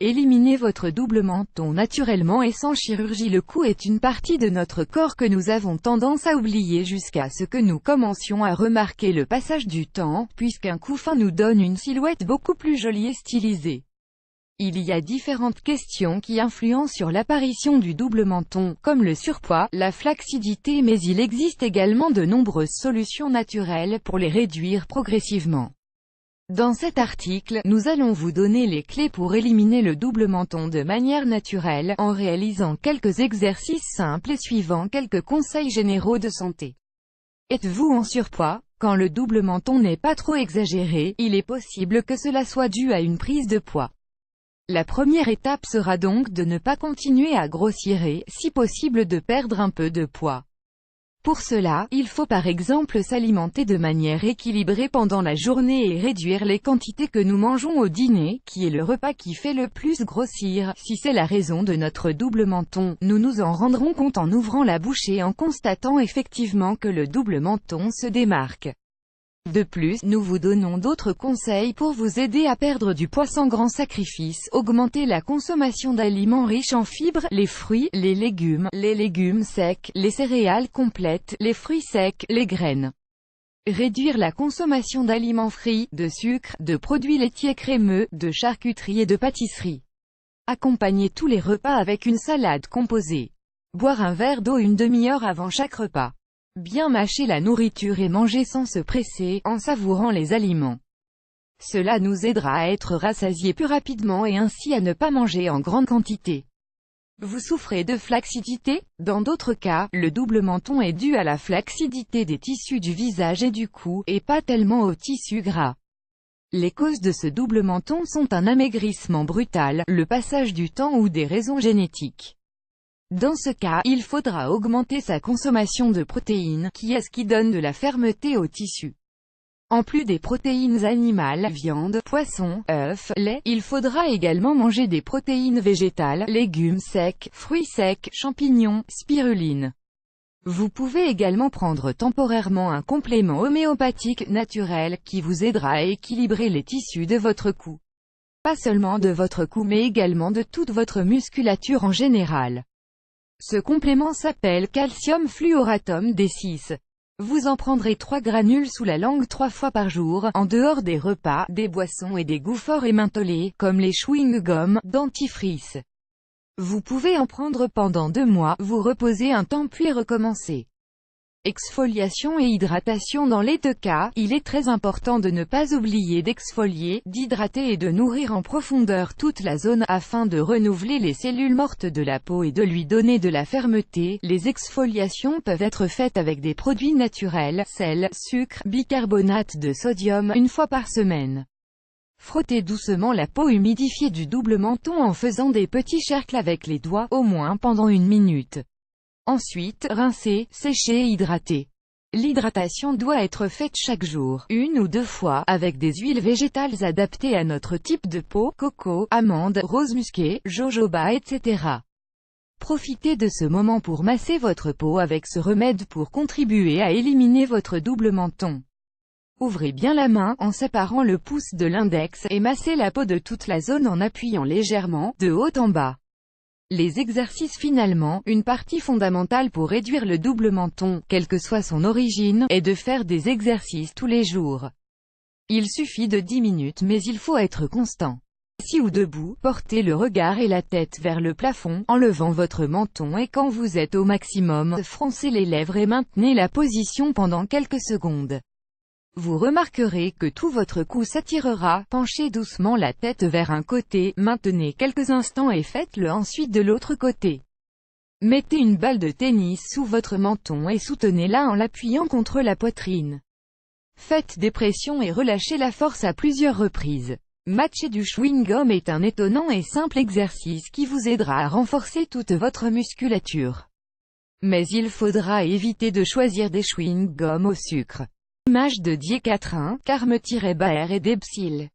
Éliminez votre double menton naturellement et sans chirurgie. Le cou est une partie de notre corps que nous avons tendance à oublier jusqu'à ce que nous commencions à remarquer le passage du temps, puisqu'un cou fin nous donne une silhouette beaucoup plus jolie et stylisée. Il y a différentes questions qui influencent sur l'apparition du double menton, comme le surpoids, la flacidité, mais il existe également de nombreuses solutions naturelles pour les réduire progressivement. Dans cet article, nous allons vous donner les clés pour éliminer le double menton de manière naturelle, en réalisant quelques exercices simples et suivant quelques conseils généraux de santé. Êtes-vous en surpoids? Quand le double menton n'est pas trop exagéré, il est possible que cela soit dû à une prise de poids. La première étape sera donc de ne pas continuer à grossir et, si possible, de perdre un peu de poids. Pour cela, il faut par exemple s'alimenter de manière équilibrée pendant la journée et réduire les quantités que nous mangeons au dîner, qui est le repas qui fait le plus grossir. Si c'est la raison de notre double menton, nous nous en rendrons compte en ouvrant la bouche et en constatant effectivement que le double menton se démarque. De plus, nous vous donnons d'autres conseils pour vous aider à perdre du poids sans grand sacrifice. Augmentez la consommation d'aliments riches en fibres, les fruits, les légumes secs, les céréales complètes, les fruits secs, les graines. Réduire la consommation d'aliments frits, de sucre, de produits laitiers crémeux, de charcuterie et de pâtisserie. Accompagnez tous les repas avec une salade composée. Boire un verre d'eau une demi-heure avant chaque repas. Bien mâcher la nourriture et manger sans se presser, en savourant les aliments. Cela nous aidera à être rassasiés plus rapidement et ainsi à ne pas manger en grande quantité. Vous souffrez de flacidité? Dans d'autres cas, le double menton est dû à la flacidité des tissus du visage et du cou, et pas tellement aux tissus gras. Les causes de ce double menton sont un amaigrissement brutal, le passage du temps ou des raisons génétiques. Dans ce cas, il faudra augmenter sa consommation de protéines, qui est ce qui donne de la fermeté au tissu. En plus des protéines animales, viande, poisson, œufs, lait, il faudra également manger des protéines végétales, légumes secs, fruits secs, champignons, spiruline. Vous pouvez également prendre temporairement un complément homéopathique naturel, qui vous aidera à équilibrer les tissus de votre cou. Pas seulement de votre cou mais également de toute votre musculature en général. Ce complément s'appelle calcium fluoratum D6. Vous en prendrez 3 granules sous la langue 3 fois par jour, en dehors des repas, des boissons et des goûts forts et mentholés, comme les chewing-gums, dentifrice. Vous pouvez en prendre pendant 2 mois, vous reposer un temps puis recommencer. Exfoliation et hydratation. Dans les 2 cas, il est très important de ne pas oublier d'exfolier, d'hydrater et de nourrir en profondeur toute la zone, afin de renouveler les cellules mortes de la peau et de lui donner de la fermeté. Les exfoliations peuvent être faites avec des produits naturels, sel, sucre, bicarbonate de sodium, 1 fois par semaine. Frottez doucement la peau humidifiée du double menton en faisant des petits cercles avec les doigts, au moins pendant 1 minute. Ensuite, rincez, séchez et hydratez. L'hydratation doit être faite chaque jour, 1 ou 2 fois, avec des huiles végétales adaptées à notre type de peau, coco, amande, rose musquée, jojoba, etc. Profitez de ce moment pour masser votre peau avec ce remède pour contribuer à éliminer votre double menton. Ouvrez bien la main, en séparant le pouce de l'index, et massez la peau de toute la zone en appuyant légèrement, de haut en bas. Les exercices. Finalement, une partie fondamentale pour réduire le double menton, quelle que soit son origine, est de faire des exercices tous les jours. Il suffit de 10 minutes mais il faut être constant. Assis ou debout, portez le regard et la tête vers le plafond, en levant votre menton et quand vous êtes au maximum, froncez les lèvres et maintenez la position pendant quelques secondes. Vous remarquerez que tout votre cou s'attirera. Penchez doucement la tête vers un côté, maintenez quelques instants et faites-le ensuite de l'autre côté. Mettez une balle de tennis sous votre menton et soutenez-la en l'appuyant contre la poitrine. Faites des pressions et relâchez la force à plusieurs reprises. Mâcher du chewing-gum est un étonnant et simple exercice qui vous aidera à renforcer toute votre musculature. Mais il faudra éviter de choisir des chewing-gums au sucre. Image de Die 4.1, Carme-Baer et Debsil.